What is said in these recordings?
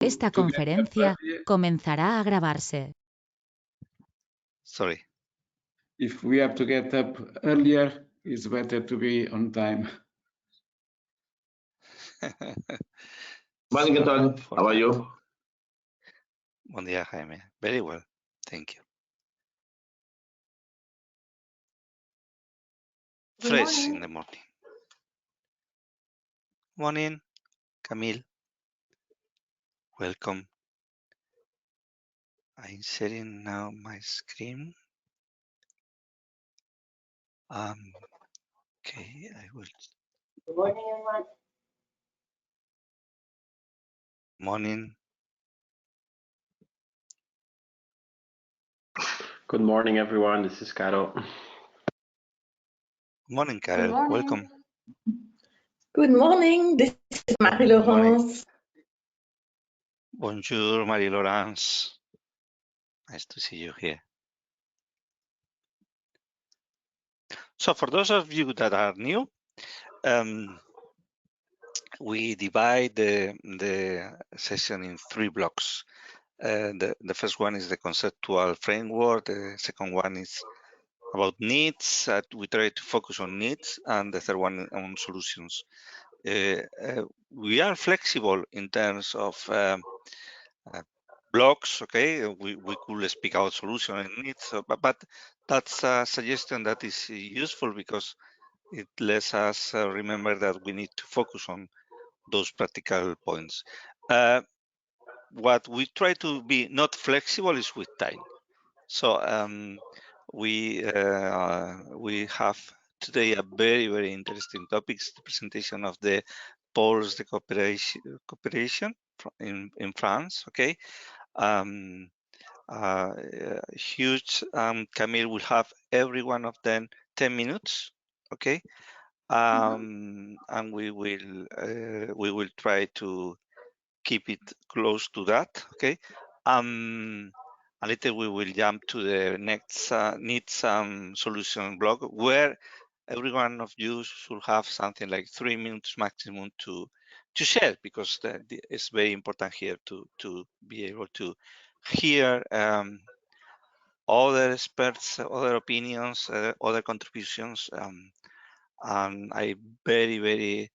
Esta conferencia comenzará a grabarse. Sorry. If we have to get up earlier, it's better to be on time. Morning, Anton. How are you? Buen día, Jaime. Very well. Thank you. Fresh in the morning. Morning, Camille. Welcome. I'm sharing now my screen. Okay, I will. Good morning, everyone. Morning. Good morning, everyone. This is Caro. Morning, Carol. Welcome. Good morning. This is Marie-Laurence. Bonjour, Marie-Laurence. Nice to see you here. So for those of you that are new, we divide the session in 3 blocks. The first one is the conceptual framework. The second one is about needs. We try to focus on needs, and the third one on solutions. We are flexible in terms of blocks. Okay, we could speak about solution and needs, but that's a suggestion that is useful because it lets us remember that we need to focus on those practical points. What we try to be not flexible is with time. So we have today a very interesting topic, the presentation of the Poles de cooperation in France. Okay, huge. Camille will have every one of them 10 minutes. Okay, and we will try to keep it close to that. Okay, a later we will jump to the next needs solution block, where every one of you should have something like 3 minutes maximum to share, because it's very important here to be able to hear other experts, other opinions, other contributions, and I'm very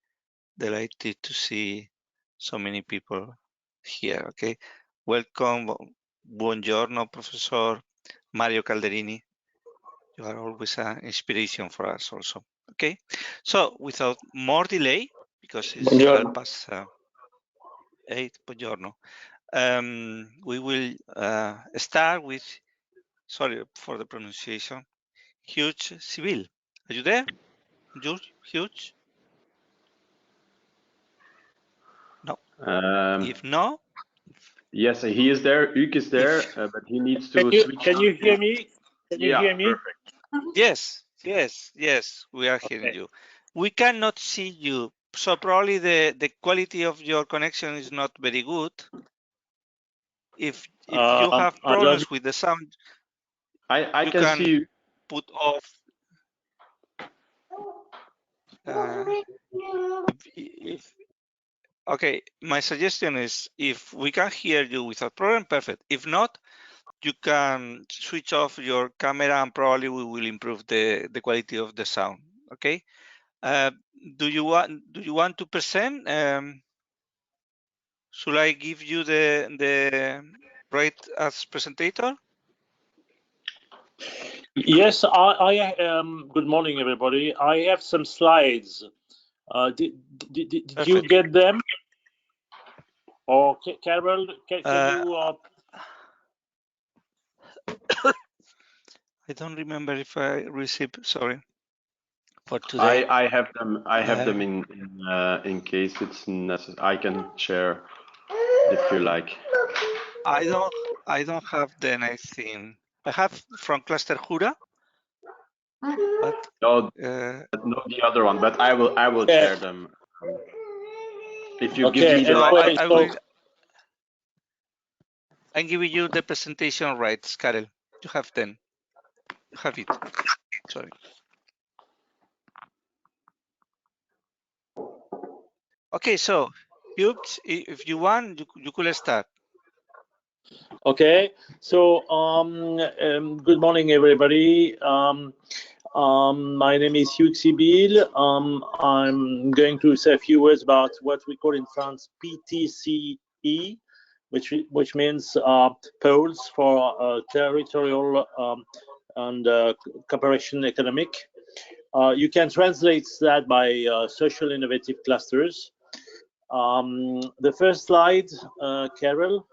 delighted to see so many people here. Okay, welcome. Buongiorno, Professor Mario Calderini. You are always an inspiration for us also. Okay, so without more delay, because it's 8:30, buongiorno, we will start with, sorry for the pronunciation, Hugues Civil. Are you there, Hugues? No. If no, yes, he is there. Hugues is there, but he needs to switch. Can you hear me? Can you hear me? Perfect. Yes, we are hearing you. We cannot see you, so probably the quality of your connection is not very good. If you have problems with the sound, I can see you. Put off. Okay, my suggestion is, if we can hear you without problem, perfect. If not, you can switch off your camera and probably we will improve the quality of the sound. Okay. Do you want to present? Should I give you the right as presentator? Yes, I good morning, everybody. I have some slides. Did you get them? Or Carol, can you? I don't remember if I received. Sorry. For today, I have them. I have them in case it's necessary. I can share if you like. I don't have them. I think I have from Cluster Jura. But, no, the other one. But I will share them. If you give me the right. I'm giving you the presentation rights, Karel. You have them. You have it. Sorry. Okay, so Hughes, if you want, you could start. Okay, so good morning, everybody. My name is Hugh Sibyl. I'm going to say a few words about what we call in France PTCE, which means poles for territorial and cooperation economic. You can translate that by social innovative clusters. The first slide, Carol,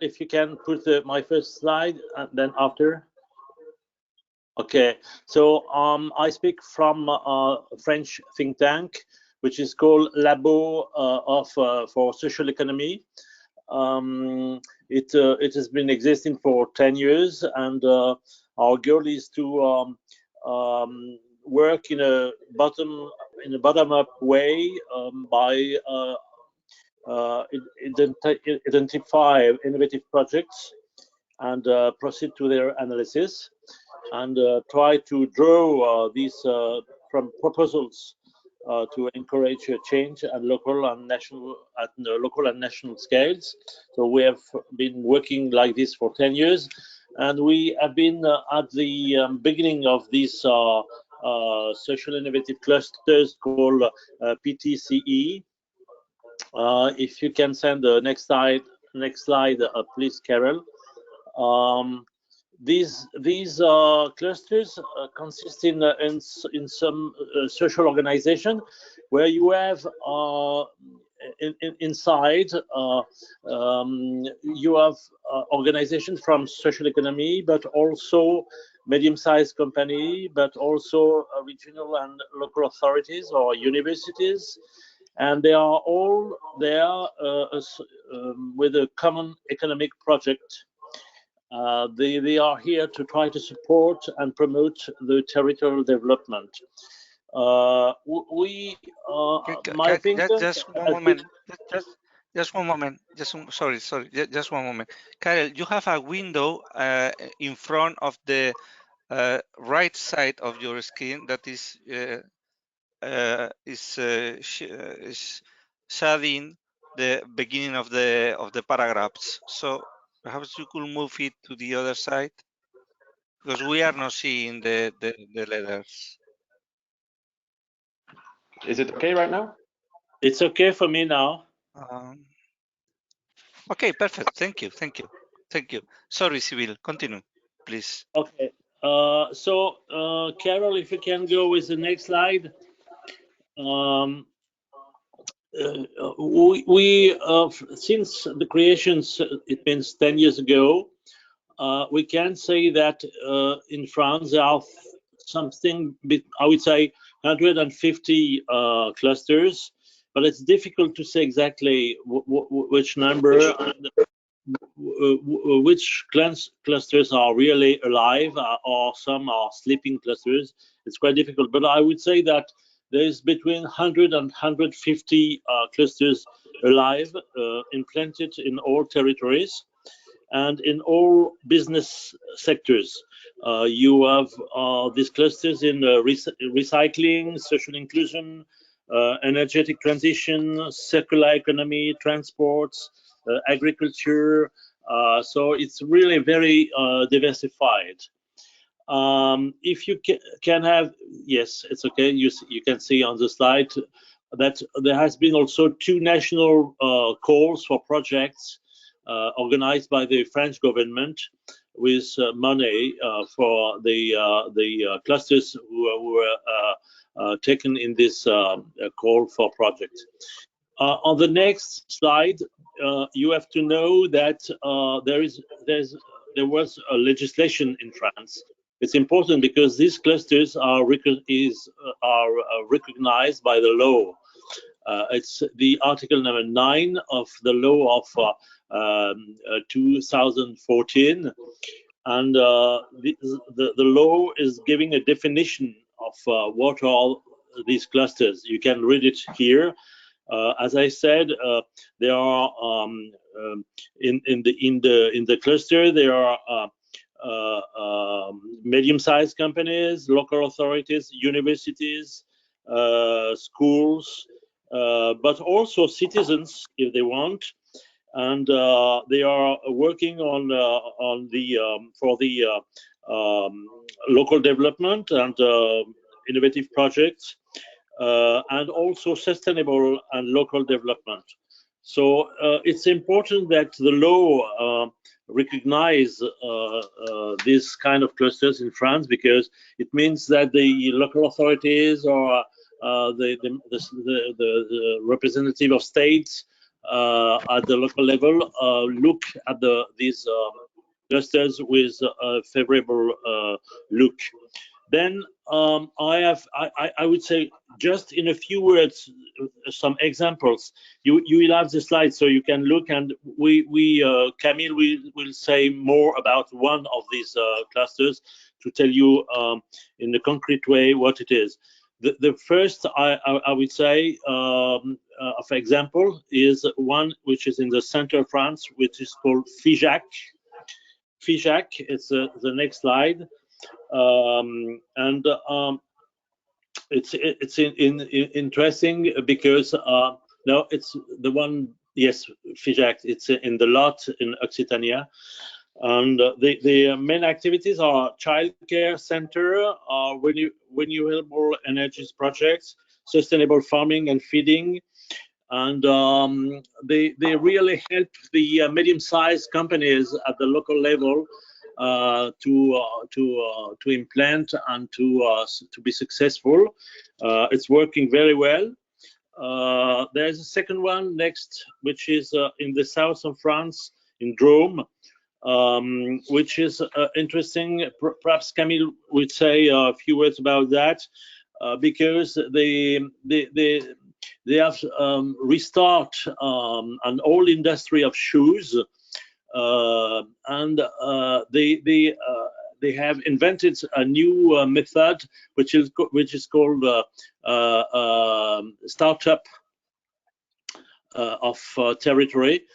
if you can put my first slide, and then after. Okay, so I speak from a French think tank, which is called Labo for Social Economy. It has been existing for 10 years, and our goal is to work in a bottom-up way by identify innovative projects and proceed to their analysis, and try to draw these from proposals to encourage change at local and national scales. So we have been working like this for 10 years, and we have been at the beginning of these social innovative clusters called PTCE. If you can send the next slide, please, Carol. These clusters consist in some social organization where you have inside you have organizations from social economy, but also medium-sized company, but also regional and local authorities or universities, and they are all there with a common economic project. They are here to try to support and promote the territorial development. Just one moment. Just one moment. Sorry. Just one moment. Karel, you have a window in front of the right side of your screen that is shading the beginning of the paragraphs. So perhaps you could move it to the other side, because we are not seeing the letters. Is it okay right now? It's okay for me now. Okay, perfect. Thank you. Sorry, Sibyl, continue, please. Okay. So Carol, if you can go with the next slide. We since the creations, it means 10 years ago, we can say that in France there are something, I would say 150 clusters, but it's difficult to say exactly which number and which clusters are really alive or some are sleeping clusters. It's quite difficult, but I would say that there's between 100 and 150 clusters alive, implanted in all territories and in all business sectors. You have these clusters in recycling, social inclusion, energetic transition, circular economy, transports, agriculture. So it's really very diversified. If you can have, yes, it's okay. You can see on the slide that there has been also 2 national calls for projects organized by the French government with money for the clusters who were taken in this call for projects. On the next slide, you have to know that there was a legislation in France. It's important because these clusters are recognized by the law. It's the article number 9 of the law of 2014, and the law is giving a definition of what are these clusters. You can read it here. As I said, there are in the cluster there are medium-sized companies, local authorities, universities, schools, but also citizens if they want, and they are working on for the local development and innovative projects, and also sustainable and local development. So it's important that the law recognize these kind of clusters in France, because it means that the local authorities or the representative of states at the local level look at these clusters with a favorable look. Then I would say, just in a few words, some examples. You will have the slide, so you can look, and Camille will say more about one of these clusters to tell you in a concrete way what it is. The first I would say of example is one which is in the center of France, which is called FIJAC. FIJAC, it's the next slide. It's interesting because no, it's the one, yes, FIJAC. It's in the Lot in Occitania, and the main activities are childcare center, renewable energies projects, sustainable farming and feeding, and they really help the medium-sized companies at the local level to implant and to be successful. It's working very well. There's a second one next, which is in the south of France, in Drôme, which is interesting. Perhaps Camille would say a few words about that, because they have restart an old industry of shoes. And they have invented a new method, which is called startup of territory,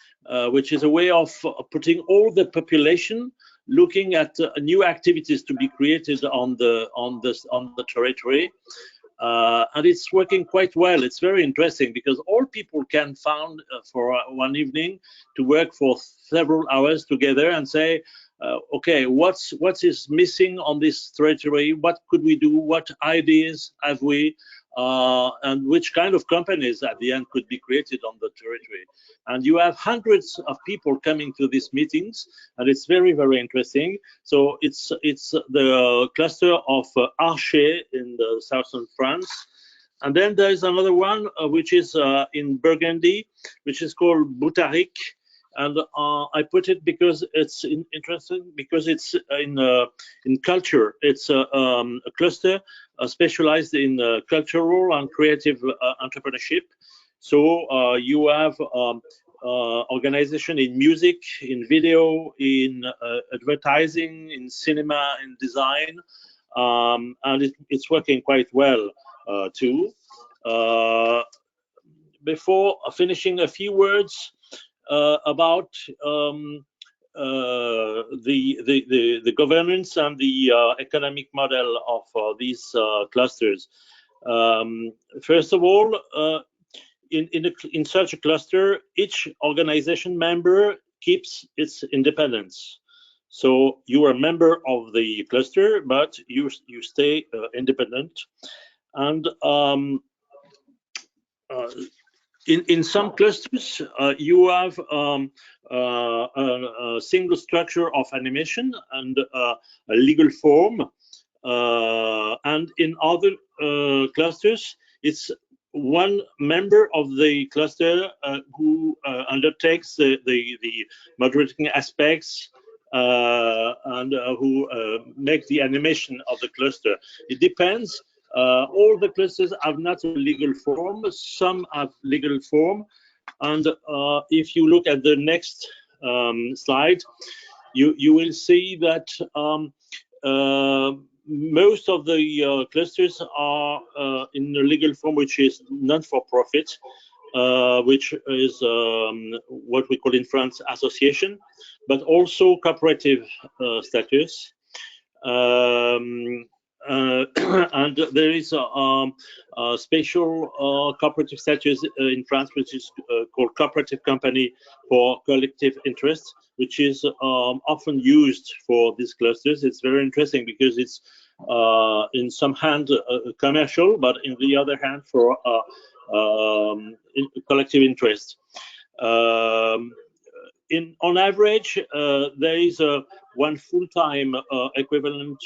which is a way of putting all the population looking at new activities to be created on the territory. And it's working quite well. It's very interesting because all people can found for one evening to work for several hours together and say, okay, what is missing on this territory? What could we do? What ideas have we? And which kind of companies at the end could be created on the territory? And you have hundreds of people coming to these meetings, and it's very, very interesting. So it's the cluster of Arches in the southern France. And then there is another one which is in Burgundy, which is called Boutaric. And I put it because it's interesting, because it's in culture. It's a cluster specialized in cultural and creative entrepreneurship. So you have organization in music, in video, in advertising, in cinema, in design, and it's working quite well too. Before finishing, a few words about the governance and the economic model of these clusters. First of all, in such a cluster, each organization member keeps its independence. So you are a member of the cluster, but you stay independent. And in some clusters, you have a single structure of animation and a legal form. And in other clusters, it's one member of the cluster who undertakes the moderating aspects and who make the animation of the cluster. It depends. All the clusters have not a legal form. Some have legal form. And if you look at the next slide, you will see that most of the clusters are in a legal form, which is non-for-profit, which is what we call in France association, but also cooperative status. and there is a special cooperative statute in France, which is called cooperative company for collective interest, which is often used for these clusters. It's very interesting because it's in some hand commercial, but in the other hand for collective interest. On average, there is one full-time equivalent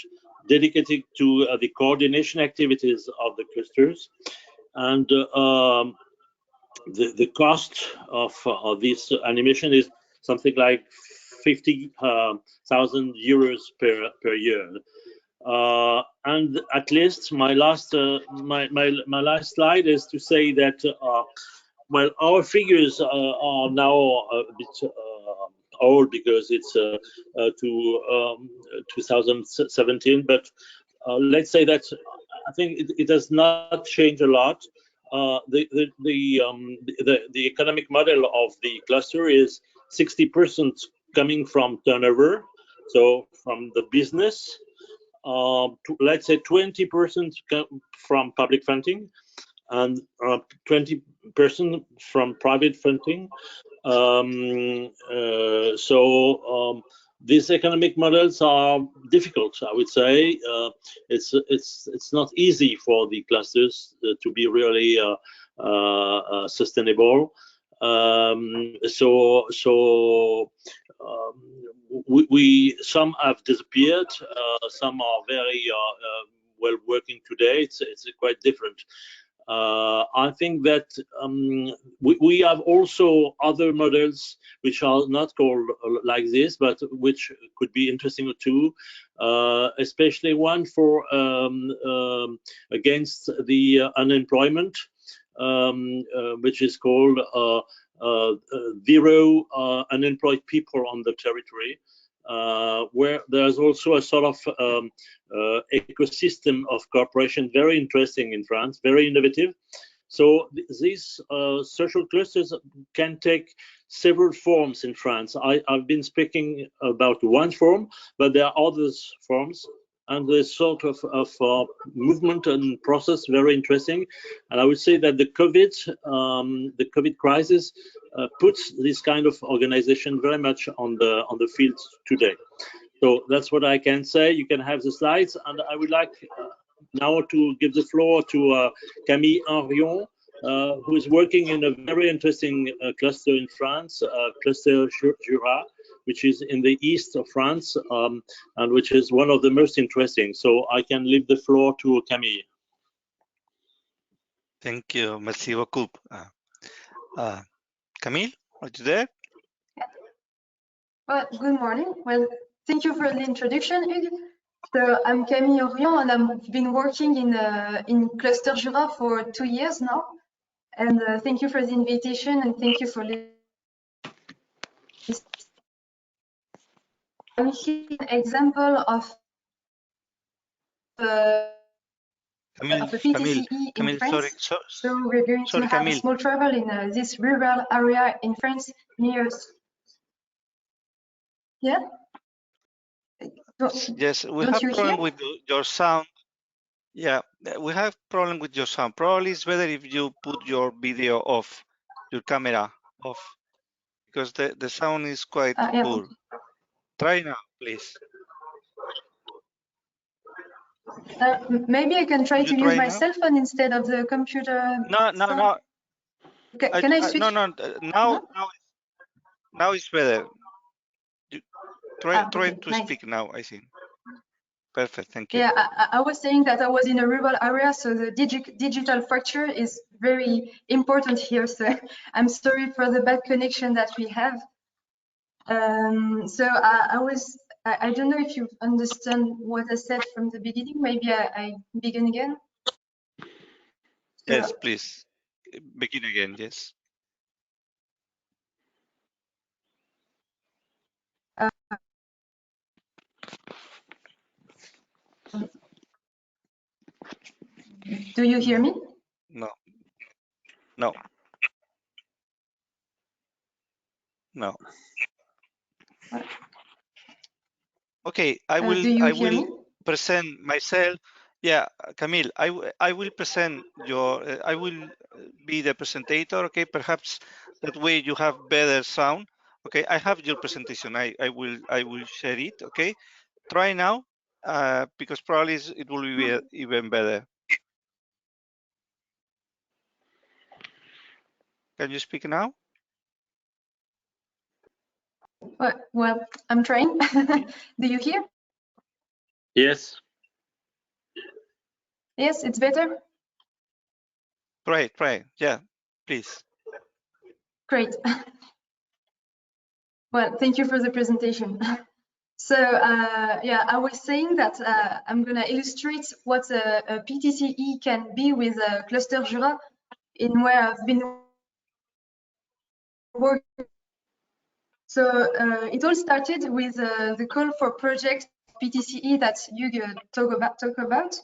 dedicated to the coordination activities of the clusters, and the cost of this animation is something like 50,000 euros per year. And at least my last slide is to say that well, our figures are now a bit old because it's to 2017, but let's say that I think it does not change a lot. The economic model of the cluster is 60% coming from turnover, so from the business. Let's say 20% from public funding, and 20% from private funding. These economic models are difficult, I would say. It's not easy for the clusters to be really sustainable. Some have disappeared. Some are very well working today. It's quite different. I think that we have also other models which are not called like this, but which could be interesting too, especially one for against the unemployment, which is called zero unemployed people on the territory, where there's also a sort of ecosystem of cooperation, very interesting in France, very innovative. So these social clusters can take several forms in France. I've been speaking about one form, but there are other forms, and this sort of movement and process very interesting. And I would say that the COVID crisis puts this kind of organization very much on the field today. So that's what I can say. You can have the slides, and I would like now to give the floor to Camille Henrion, who is working in a very interesting cluster in France, Cluster Jura, which is in the east of France, and which is one of the most interesting. So I can leave the floor to Camille. Thank you. Merci beaucoup. Camille, are you there? Well, good morning. Well, thank you for the introduction, Hugues. So I'm Camille Henrion, and I've been working in Cluster Jura for 2 years now. And thank you for the invitation, and thank you for listening. I'm here an example of a PTCE in France. Sorry, so we're going to have Camille. a small travel in this rural area in France near. Yeah. Yes, we have problem with your sound. Yeah, we have problem with your sound. Probably it's better if you put your video off, your camera off, because the sound is quite poor. Try now, please. Maybe I can try to use my cell phone instead of the computer. No. Can I switch? No. Now it's better. Try to speak now, I think. Perfect, thank you. Yeah, I was saying that I was in a rural area, so the digital fracture is very important here. So I'm sorry for the bad connection that we have. So I don't know if you understand what I said from the beginning. Maybe I begin again. Yes, please begin again. Yes. Do you hear me? No. Okay, I will present myself. Yeah, Camille, I will present your, I will be the presentator, okay? Perhaps that way you have better sound. Okay, I have your presentation. I will share it, okay? Try now, because probably it will be even better. Can you speak now? Well, I'm trying. Do you hear? Yes. Yes, it's better. Try. Yeah, please. Great. Well, thank you for the presentation. So yeah, I was saying that I'm going to illustrate what a PTCE can be with Cluster Jura in where I've been working. So it all started with the call for project PTCE that you talk about.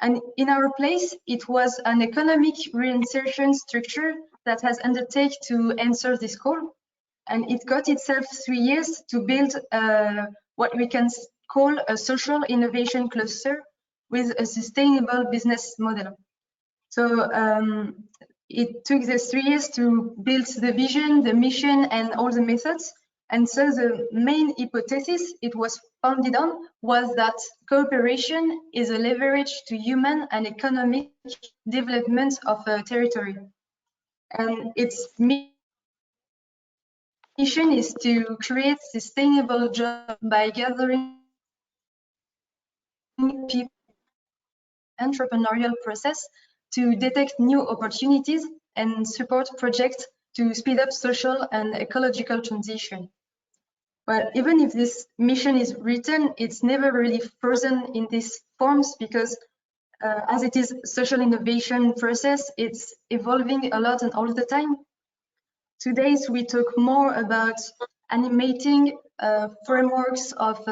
And in our place, it was an economic reinsertion structure that has undertaken to answer this call. And it got itself 3 years to build what we can call a social innovation cluster with a sustainable business model. So it took these 3 years to build the vision, the mission, and all the methods. And so the main hypothesis it was founded on was that cooperation is a leverage to human and economic development of a territory. And its mission is to create sustainable jobs by gathering people entrepreneurial process to detect new opportunities and support projects to speed up social and ecological transition. But even if this mission is written, it's never really frozen in these forms because as it is social innovation process, it's evolving a lot and all the time. Today, we talk more about animating frameworks of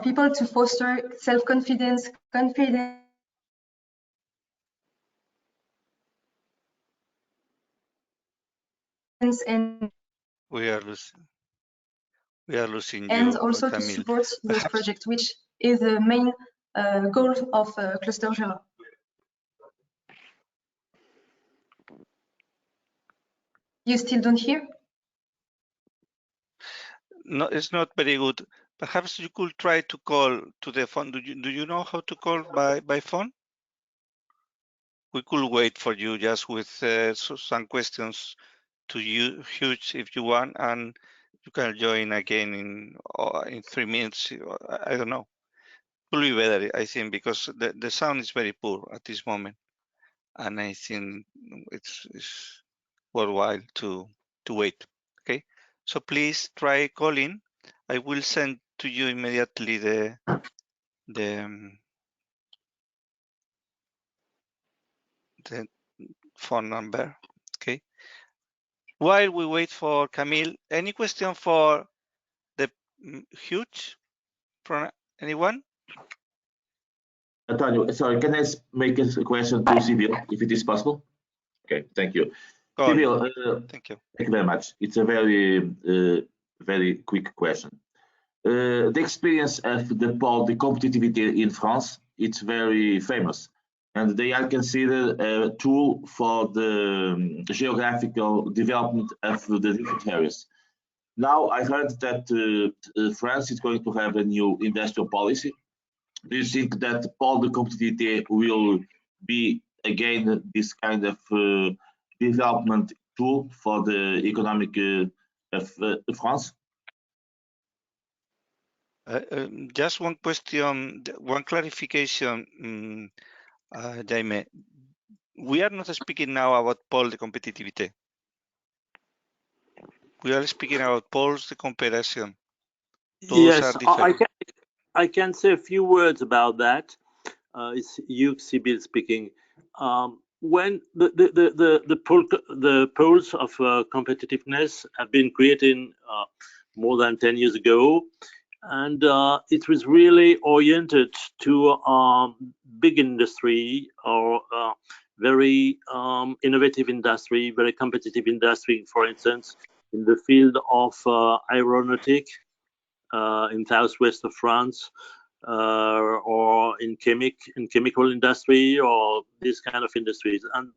people to foster self-confidence, confidence, and We are losing and you, also to Camille. support those projects, which is the main goal of Cluster Jura. You still don't hear? No, it's not very good. Perhaps you could try to call to the phone. Do you know how to call by phone? We could wait for you just with some questions to you, Hugh, if you want, and you can join again in 3 minutes. I don't know. It will be better, I think, because the sound is very poor at this moment, and I think it's worthwhile to wait. Okay, so please try calling. I will send to you immediately the phone number. Okay. While we wait for Camille, any question for the Hugh from anyone? Antonio, sorry, can I make a question to Sibyl, if it is possible? Okay, thank you. Sibyl, thank you. Thank you very much. It's a very quick question. The experience of the competitivity in France, it's very famous, and they are considered a tool for the geographical development of the different areas. Now I heard that France is going to have a new industrial policy. Do you think that Pole de Competitivité will be again this kind of development tool for the economic of France? Just one question, one clarification, Jaime. We are not speaking now about Pole de Competitivité. We are speaking about poles de comparison. Those Yes, are different. I can say a few words about that. It's Hugh Sibyl speaking. When the poles of competitiveness have been created more than 10 years ago, and it was really oriented to big industry or very innovative industry, very competitive industry, for instance, in the field of aeronautic, in southwest of France, or in chemical industry, or this kind of industries. And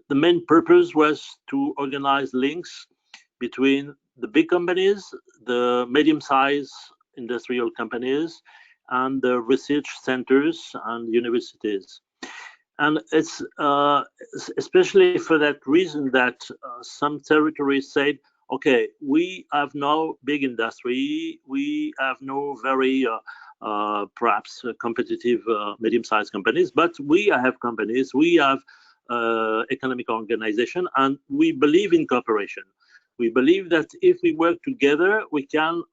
the main purpose was to organize links between the big companies, the medium-sized industrial companies, and the research centers and universities. And it's especially for that reason that some territories said, okay, we have no big industry, we have no very perhaps competitive medium-sized companies, but we have companies, we have economic organization, and we believe in cooperation. We believe that if we work together, we can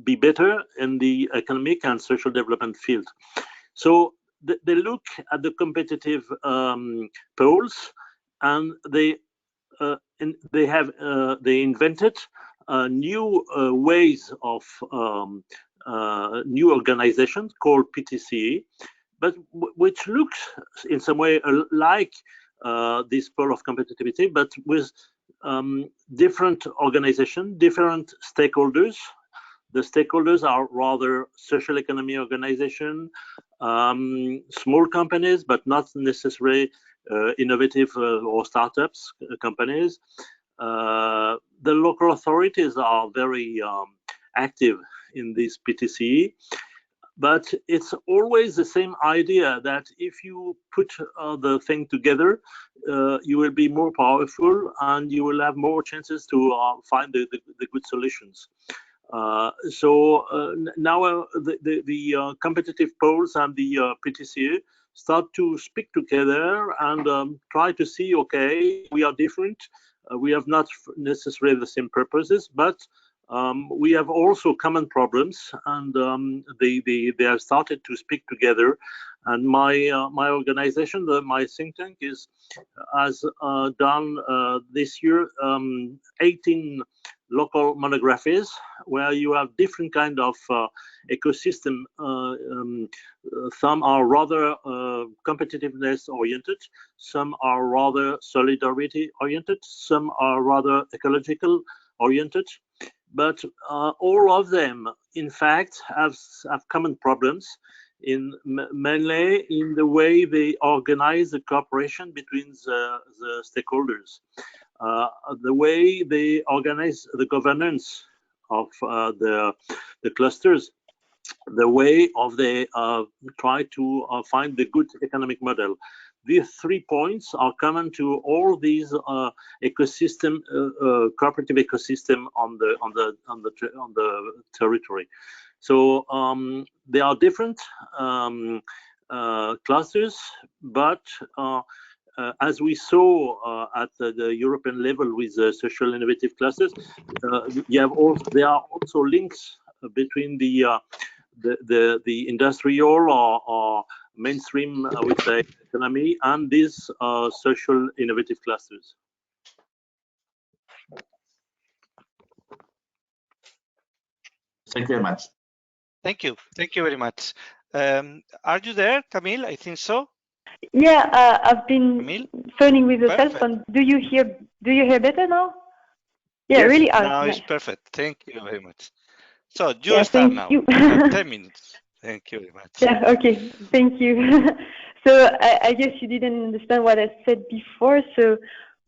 be better in the economic and social development field. So they look at the competitive poles, and they invented new ways of new organizations called PTCE, but which looks in some way like this pole of competitivity, but with different organizations, different stakeholders. The stakeholders are rather social economy organization, small companies, but not necessarily innovative or startups companies. The local authorities are very active in this PTCE, but it's always the same idea that if you put the thing together, you will be more powerful and you will have more chances to find the good solutions. So now the competitive poles and the PTCE start to speak together and try to see, okay, we are different, we have not necessarily the same purposes, but we have also common problems, and they have started to speak together. And my organization, my think tank, has done this year 18 local monographies where you have different kind of ecosystem. Some are rather competitiveness oriented, some are rather solidarity oriented, some are rather ecological oriented, but all of them in fact have common problems, mainly in the way they organize the cooperation between the stakeholders, the way they organize the governance of the clusters, the way of they try to find the good economic model. These 3 points are common to all these ecosystem, cooperative ecosystem on the territory. So they are different clusters, but as we saw at the European level with the social innovative clusters, there are also links between the industrial or mainstream, I would say, economy and these social innovative clusters. Thank you very much. Thank you. Thank you very much. Are you there, Camille? I think so. Yeah, I've been Camille? phoning with the cell phone. Do you hear better now? Yeah, yes, really. Now nice. it's perfect. Thank you very much. So you start now. You have 10 minutes. Thank you very much. Yeah. Okay. Thank you. So I guess you didn't understand what I said before. So,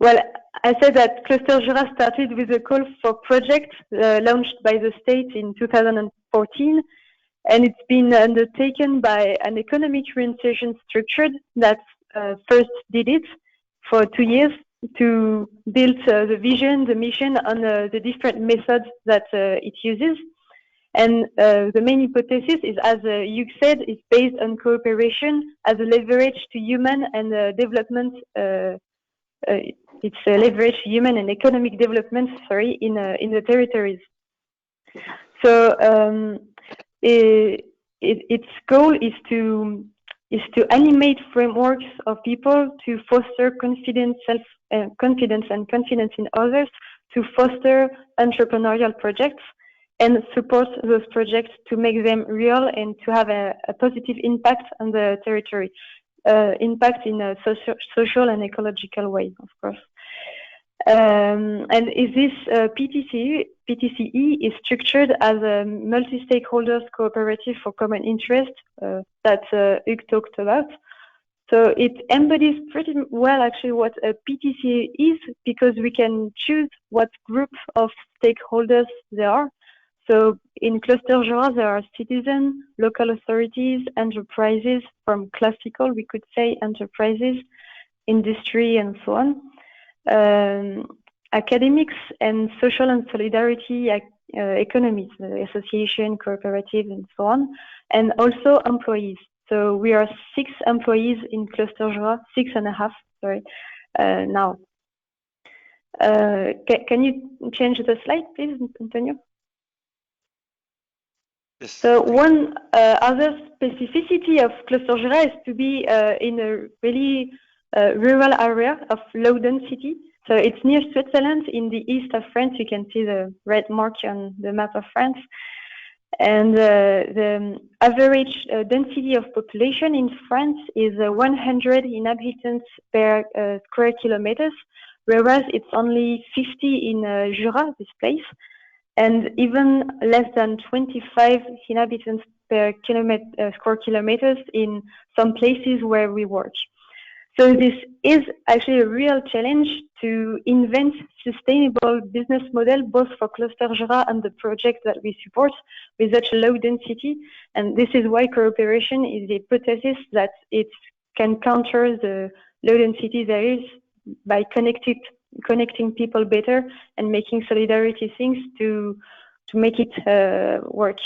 well, I said that Cluster Jura started with a call for project launched by the state in 2014. And it's been undertaken by an economic reinsertion structure that first did it for 2 years to build the vision, the mission on the different methods that it uses. And the main hypothesis is, as Hugh said, is based on cooperation as a leverage to human and development. It's a leverage to human and economic development, in the territories. So its goal is to animate frameworks of people to foster confidence, confidence in others, to foster entrepreneurial projects and support those projects to make them real and to have a positive impact on the territory, impact in a social and ecological way, of course. And is this PTCE is structured as a multi-stakeholders cooperative for common interest that Hugues talked about. So it embodies pretty well actually what a PTCE is, because we can choose what group of stakeholders there are. So in Cluster Jura, there are citizens, local authorities, enterprises, from classical, we could say, enterprises, industry, and so on. Academics and social and solidarity economies, association, cooperative, and so on, and also employees. So we are 6 employees in Cluster Jura, 6.5, sorry, now. Can you change the slide, please, Antonio? Yes. So one other specificity of Cluster Jura is to be in a really rural area of low density. So it's near Switzerland, in the east of France. You can see the red mark on the map of France. And the average density of population in France is 100 inhabitants per square kilometers, whereas it's only 50 in Jura, this place, and even less than 25 inhabitants per square kilometers in some places where we work. So this is actually a real challenge to invent sustainable business model, both for Cluster Jura and the project that we support with such low density. And this is why cooperation is the hypothesis that it can counter the low density there is by connecting people better and making solidarity things to make it work.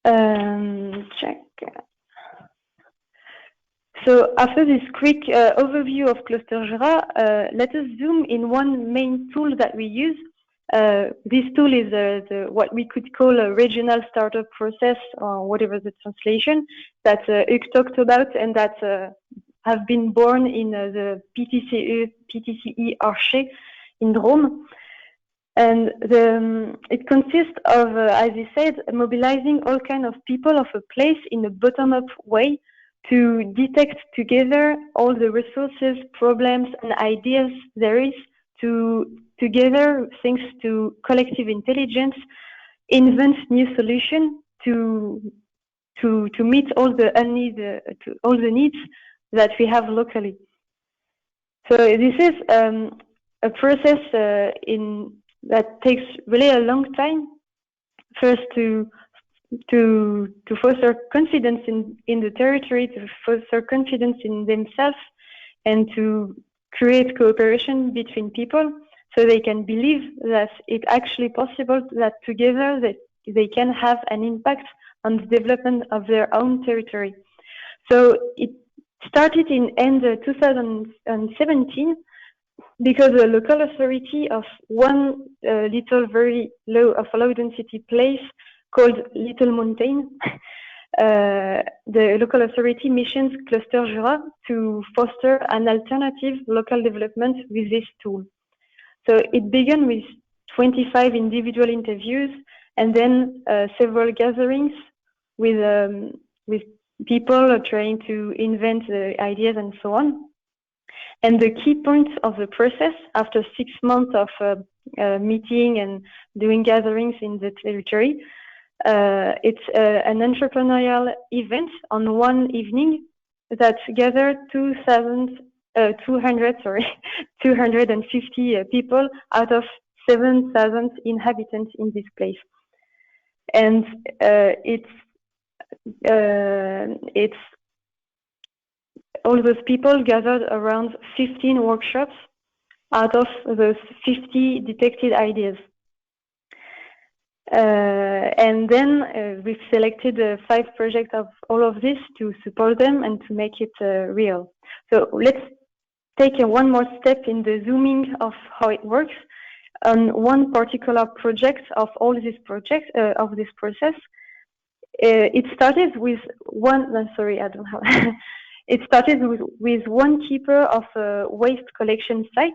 Check. So after this quick overview of Cluster Jura, let us zoom in one main tool that we use. This tool is what we could call a regional startup process, or whatever the translation, that Hugues talked about, and that have been born in the PTCE Archer in Drôme. And it consists of, as he said, mobilizing all kinds of people of a place in a bottom-up way to detect together all the resources, problems, and ideas there is to together, thanks to collective intelligence, invent new solutions to meet all the needs that we have locally. So this is a process that takes really a long time. First, to foster confidence in the territory, to foster confidence in themselves, and to create cooperation between people, so they can believe that it's actually possible that together they can have an impact on the development of their own territory. So it started in end 2017 because a local authority of one little very low density place called Little Mountain, the local authority missions Cluster Jura to foster an alternative local development with this tool. So it began with 25 individual interviews, and then several gatherings with people trying to invent the ideas and so on. And the key point of the process, after 6 months of meeting and doing gatherings in the territory, it's an entrepreneurial event on one evening that gathered 250 people out of 7,000 inhabitants in this place. And it's all those people gathered around 15 workshops out of those 50 detected ideas. And then we've selected 5 projects of all of this to support them and to make it real. So let's take one more step in the zooming of how it works. On one particular project of all these projects of this process, it started with one. Sorry, I don't have. It started with one keeper of a waste collection site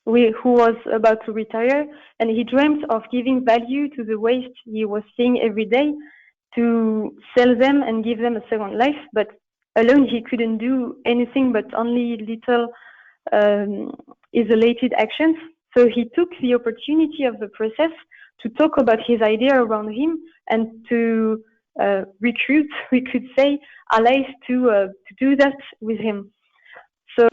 who was about to retire, and he dreamt of giving value to the waste he was seeing every day, to sell them and give them a second life. But alone he couldn't do anything but only little isolated actions. So he took the opportunity of the process to talk about his idea around him and to recruit, we could say, allies to do that with him. So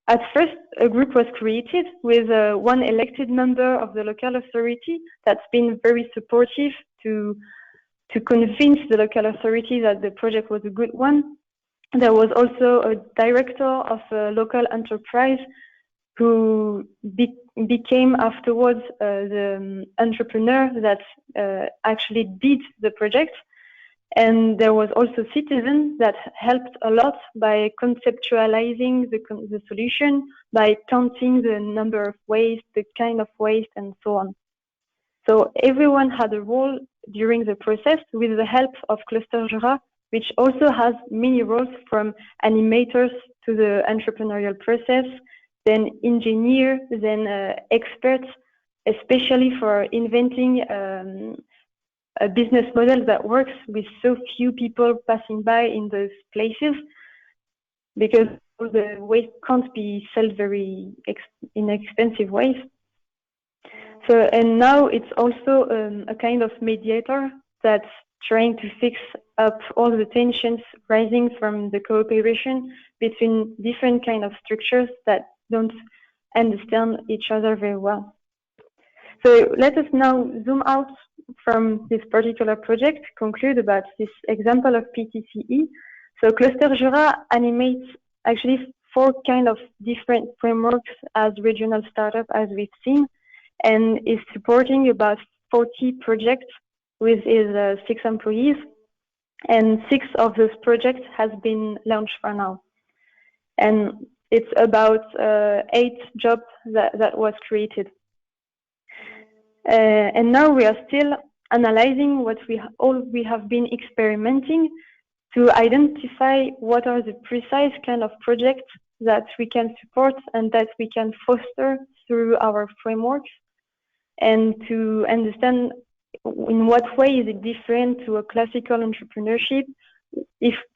at first, a group was created with one elected member of the local authority that's been very supportive to convince the local authority that the project was a good one. There was also a director of a local enterprise who became afterwards the entrepreneur that actually did the project. And there was also citizens that helped a lot by conceptualizing the solution, by counting the number of waste, the kind of waste, and so on. So everyone had a role during the process with the help of Cluster Jura, which also has many roles, from animators to the entrepreneurial process, then engineers, then experts, especially for inventing a business model that works with so few people passing by in those places, because all the waste can't be sold very inexpensive ways. So, and now it's also a kind of mediator that's trying to fix up all the tensions rising from the cooperation between different kind of structures that don't understand each other very well. So let us now zoom out from this particular project, conclude about this example of PTCE. So Cluster Jura animates actually 4 kind of different frameworks as regional startup, as we've seen, and is supporting about 40 projects with his 6 employees, and 6 of those projects has been launched for now. And it's about 8 jobs that was created. And now we are still analyzing what we have been experimenting to identify what are the precise kind of projects that we can support and that we can foster through our frameworks, and to understand in what way is it different to a classical entrepreneurship,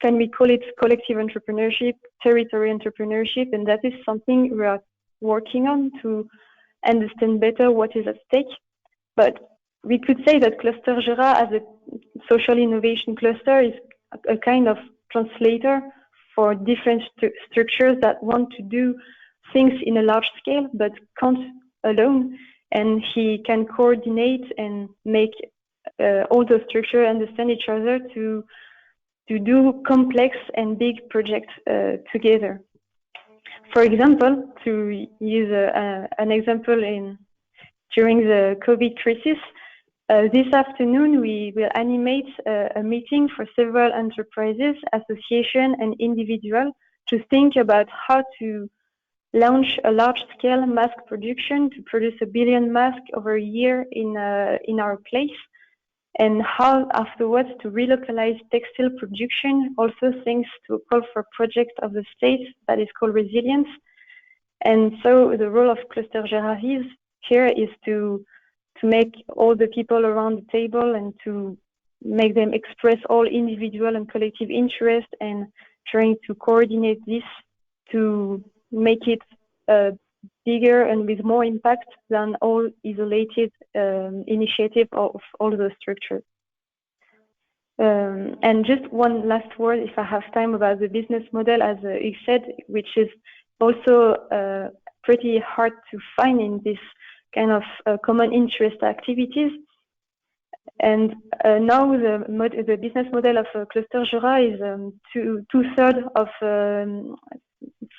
can we call it collective entrepreneurship, territory entrepreneurship, and that is something we are working on to understand better what is at stake. But we could say that Cluster Jura as a social innovation cluster is a kind of translator for different structures that want to do things in a large scale but can't alone. And he can coordinate and make all the structures understand each other to do complex and big projects together. For example, to use an example during the COVID crisis, this afternoon we will animate a meeting for several enterprises, associations, and individuals to think about how to launch a large-scale mask production to produce 1 billion masks over a year in our place, and how afterwards to relocalize textile production, also thanks to a call for project of the state that is called Resilience. And so the role of Cluster Jura here is to make all the people around the table and to make them express all individual and collective interest, and trying to coordinate this to make it bigger and with more impact than all isolated initiative of all the structures. And just one last word, if I have time, about the business model, as you said, which is also pretty hard to find in this kind of common interest activities. And now the business model of Cluster Jura is 2/3 of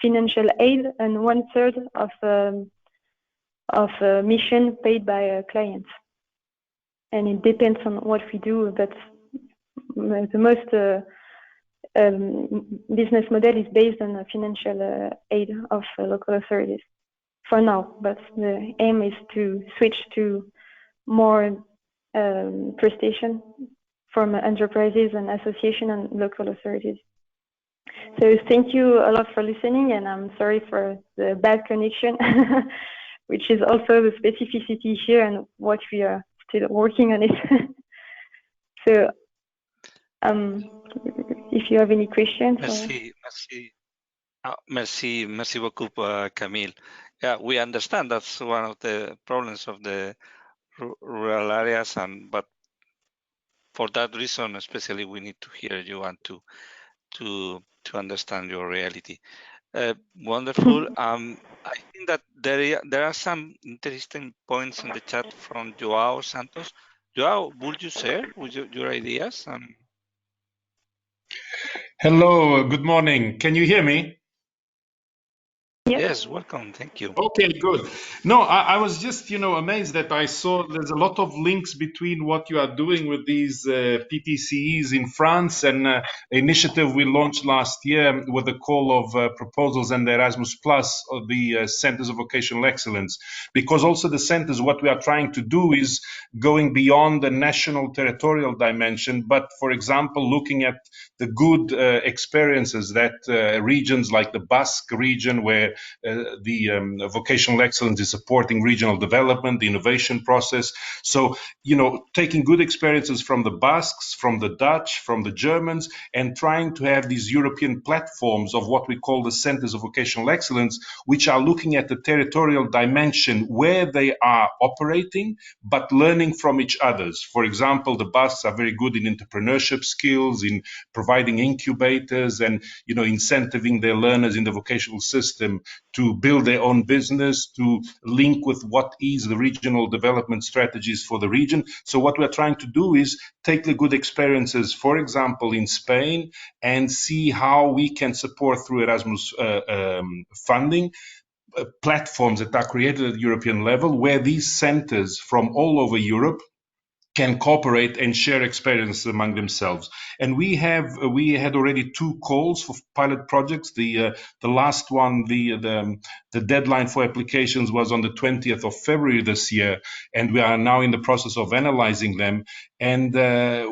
financial aid and 1/3 of mission paid by clients. And it depends on what we do, but the most business model is based on financial aid of local authorities for now, but the aim is to switch to more prestation from enterprises and associations and local authorities. So thank you a lot for listening, and I'm sorry for the bad connection, which is also the specificity here and what we are still working on it. So if you have any questions. Merci. Merci beaucoup, Camille. Yeah, we understand that's one of the problems of the rural areas, but for that reason, especially, we need to hear you and to understand your reality. Wonderful. I think that there are some interesting points in the chat from Joao Santos. Joao, would you share with your ideas? Hello, good morning. Can you hear me? Yes, welcome. Thank you. Okay, good. No, I was just, amazed that I saw there's a lot of links between what you are doing with these PTCEs in France and an initiative we launched last year with the call of proposals and the Erasmus Plus of the Centers of Vocational Excellence. Because also the centers, what we are trying to do is going beyond the national territorial dimension, but for example, looking at the good experiences that regions like the Basque region, where the vocational excellence is supporting regional development, the innovation process. So, taking good experiences from the Basques, from the Dutch, from the Germans, and trying to have these European platforms of what we call the centers of vocational excellence, which are looking at the territorial dimension where they are operating, but learning from each other. For example, the Basques are very good in entrepreneurship skills, in providing incubators and, incentivizing their learners in the vocational system to build their own business, to link with what is the regional development strategies for the region. So what we're trying to do is take the good experiences, for example, in Spain, and see how we can support through Erasmus funding platforms that are created at the European level, where these centers from all over Europe can cooperate and share experience among themselves. And we had already 2 calls for pilot projects. The last one, the deadline for applications was on the 20th of February this year, and we are now in the process of analyzing them. And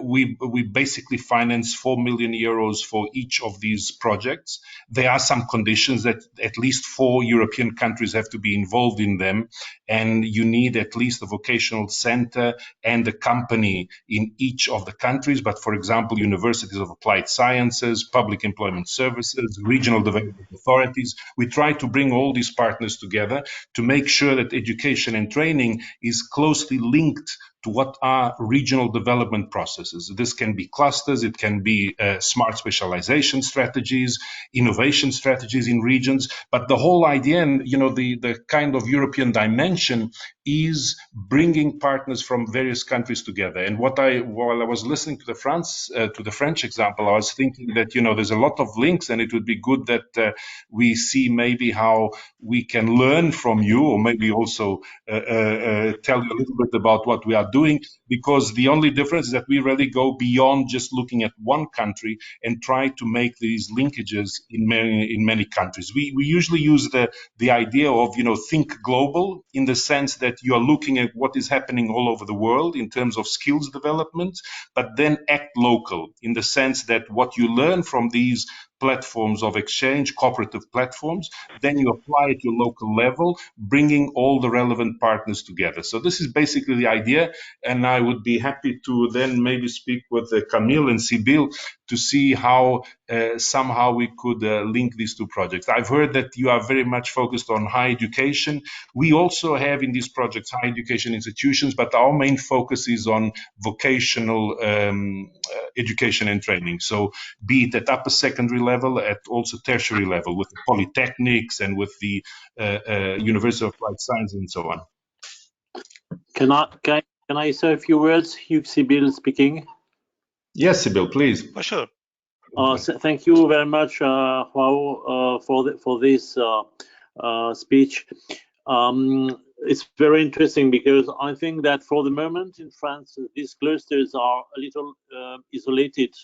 we basically finance 4 million euros for each of these projects. There are some conditions that at least 4 European countries have to be involved in them, and you need at least a vocational center and a company in each of the countries. But for example, universities of applied sciences, public employment services, regional development authorities, we try to bring all these partners together to make sure that education and training is closely linked to what are regional development processes. This can be clusters, it can be smart specialization strategies, innovation strategies in regions, but the whole idea and the kind of European dimension is bringing partners from various countries together. And while I was listening to the French example, I was thinking that there's a lot of links, and it would be good that we see maybe how we can learn from you, or maybe also tell you a little bit about what we are doing, because the only difference is that we really go beyond just looking at one country and try to make these linkages in many countries. We usually use the idea of think global, in the sense that you are looking at what is happening all over the world in terms of skills development, but then act local, in the sense that what you learn from these platforms of exchange, cooperative platforms, then you apply at your local level, bringing all the relevant partners together. So this is basically the idea, and I would be happy to then maybe speak with Camille and Sibyl to see how somehow we could link these 2 projects. I've heard that you are very much focused on higher education. We also have in these projects higher education institutions, but our main focus is on vocational education and training. So be it at upper secondary level, at also tertiary level, with the polytechnics and with the University of Applied Science and so on. Can I say a few words? Hugh Sibyl speaking. Yes, Sibyl, please. For sure. Thank you very much, Joao, for this speech. It's very interesting, because I think that for the moment in France, these clusters are a little isolated,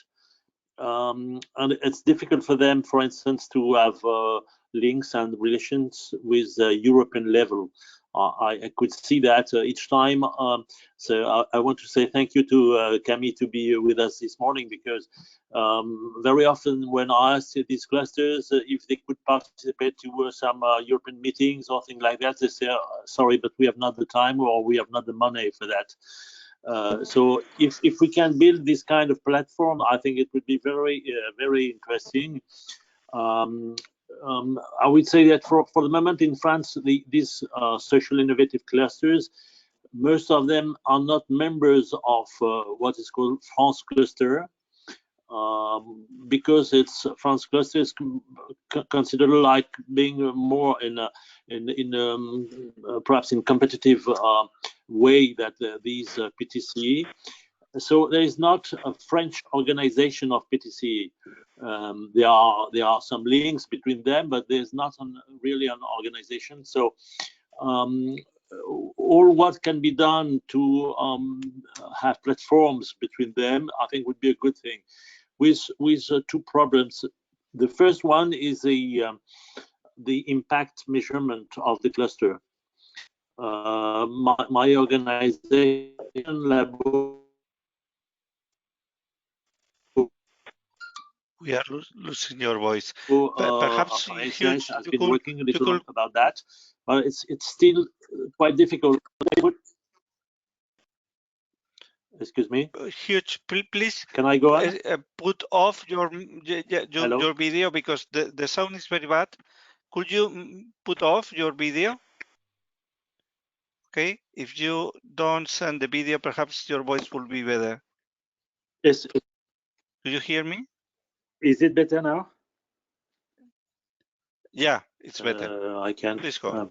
and it's difficult for them, for instance, to have links and relations with the European level. I could see that each time. So I want to say thank you to Camille to be with us this morning, because very often when I ask these clusters if they could participate to some European meetings or things like that, they say, sorry, but we have not the time, or we have not the money for that. So if we can build this kind of platform, I think it would be very, very interesting. I would say that for the moment in France, these social innovative clusters, most of them are not members of what is called France Cluster, because it's France Cluster is considered like being more perhaps in competitive way that these PTCE. So there is not a French organization of PTCE. There are some links between them, but there's not really an organization. So all what can be done to have platforms between them, I think would be a good thing. With two problems. The first one is the impact measurement of the cluster. My organization We are losing your voice. Perhaps has been working a little about that, but it's still quite difficult. Excuse me. Huge, please. Can I go on? Put off your video because the sound is very bad. Could you put off your video? Okay. If you don't send the video, perhaps your voice will be better. Yes. Do you hear me? Is it better now? Yeah, it's better. I can't. Please go.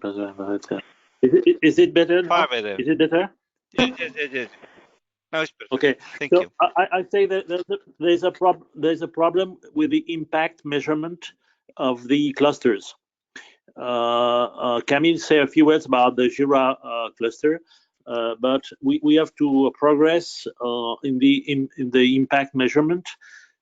Is it better now? Far better. Is it better? Yes. Now it's perfect. Okay. Thank you. I say that there's a problem with the impact measurement of the clusters. Camille say a few words about the Jura cluster, but we have to progress in the impact measurement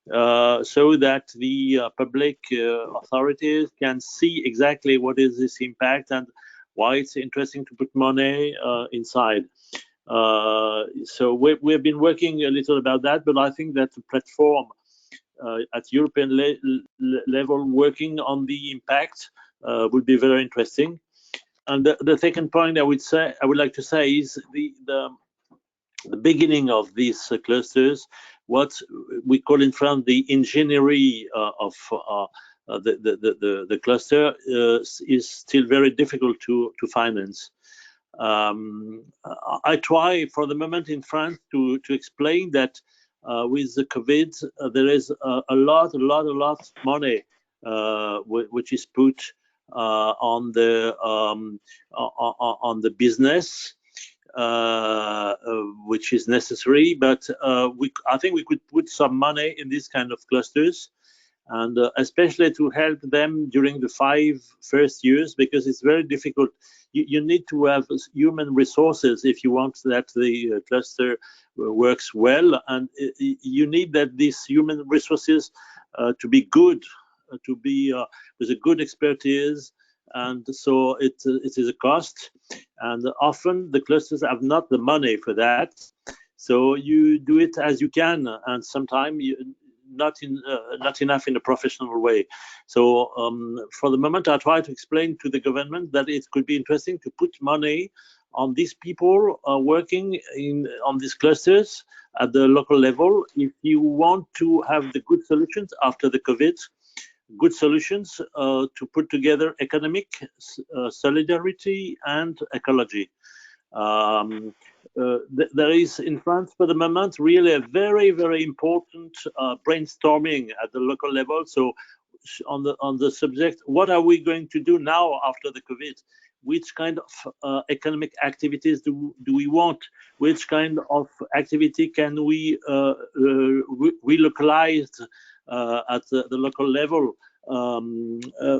so that the public authorities can see exactly what is this impact and why it's interesting to put money inside. So we've been working a little about that, but I think that the platform at European level working on the impact would be very interesting. And the second point I would like to say is the beginning of these clusters, what we call in France the engineering of the cluster is still very difficult to finance. I try for the moment in France to explain that with the COVID there is a lot of money which is put on the business, which is necessary, but I think we could put some money in this kind of clusters, and especially to help them during the 5 first years, because it's very difficult. You need to have human resources if you want that the cluster works well, and you need that these human resources to be good, to be with a good expertise, and so it is a cost, and often the clusters have not the money for that, so you do it as you can, and sometimes not enough in a professional way. So for the moment I try to explain to the government that it could be interesting to put money on these people working on these clusters at the local level if you want to have the good solutions after the COVID, good solutions to put together economic solidarity and ecology. There is in France for the moment really a very important brainstorming at the local level. So on the subject, what are we going to do now after the COVID? Which kind of economic activities do we want? Which kind of activity can we relocalize at the local level?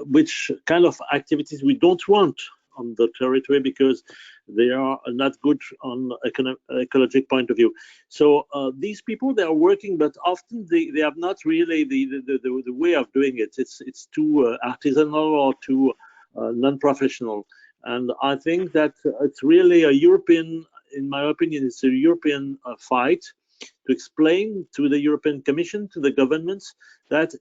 Which kind of activities we don't want on the territory because they are not good on ecological point of view. So these people, they are working, but often they have not really the way of doing it. It's too artisanal or too non-professional. And I think that it's really a European, in my opinion, it's a European fight to explain to the European Commission, to the governments, that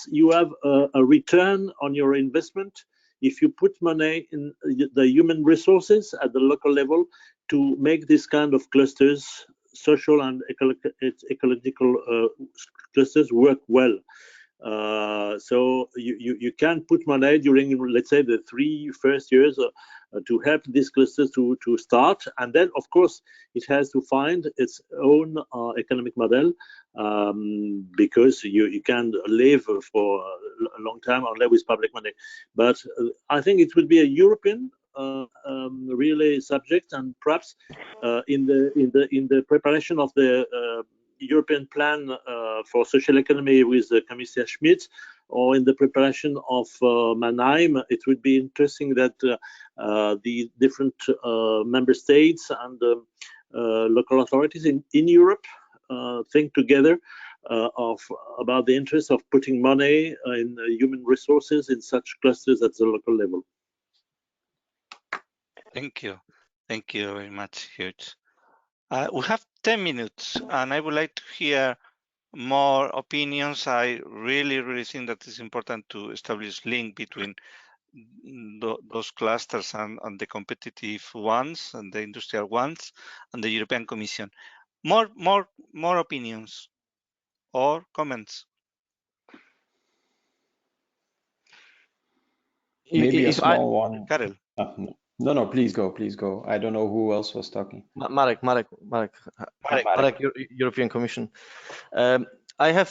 you have a return on your investment if you put money in the human resources at the local level to make this kind of clusters, social and ecological clusters, work well. So you can put money during, let's say, the 3 first years to help these clusters to start, and then of course it has to find its own economic model, because you can live for a long time only with public money. But I think it will be a European really subject, and perhaps in the preparation of the European plan for social economy with Commissioner Schmidt, or in the preparation of Mannheim, it would be interesting that the different member states and local authorities in Europe think together about the interest of putting money in human resources in such clusters at the local level. Thank you. Thank you very much, Hugh. We have 10 minutes, and I would like to hear more opinions. I really think that it's important to establish link between those clusters and the competitive ones and the industrial ones and the European Commission. More opinions or comments? Maybe a small one. Karel. No, please go. I don't know who else was talking. Marek, European Commission. I have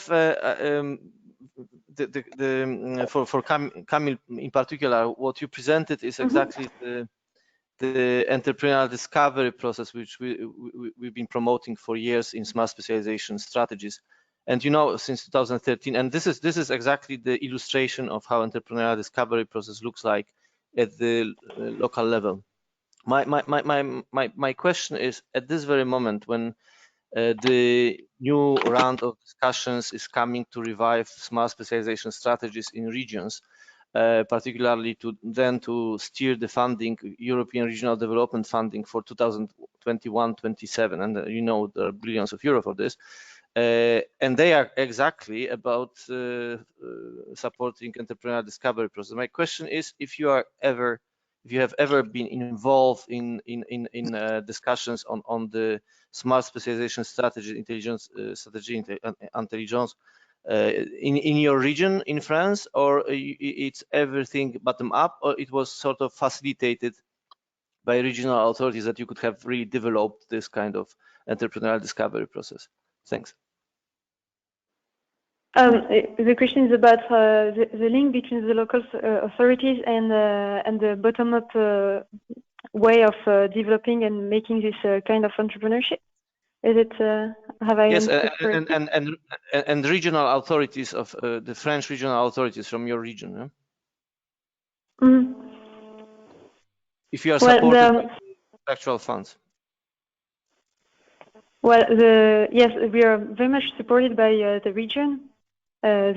for Kamil in particular, what you presented is exactly the entrepreneurial discovery process, which we've been promoting for years in smart specialization strategies, and since 2013. And this is exactly the illustration of how entrepreneurial discovery process looks like at the local level. My question is, at this very moment, when the new round of discussions is coming to revive smart specialization strategies in regions, particularly to steer the funding, European Regional Development Funding for 2021-27, and there are billions of euros for this, and they are exactly about supporting entrepreneurial discovery process. My question is, if you have ever been involved in discussions on the smart specialization strategy, intelligence in your region in France, or it's everything bottom up, or it was sort of facilitated by regional authorities that you could have really developed this kind of entrepreneurial discovery process? Thanks. The question is about the link between the local authorities and the bottom-up way of developing and making this kind of entrepreneurship. Is it? Have I? Yes, and regional authorities of the French regional authorities from your region. Yeah? Mm-hmm. If you are supported by actual funds. Well, yes, we are very much supported by the region of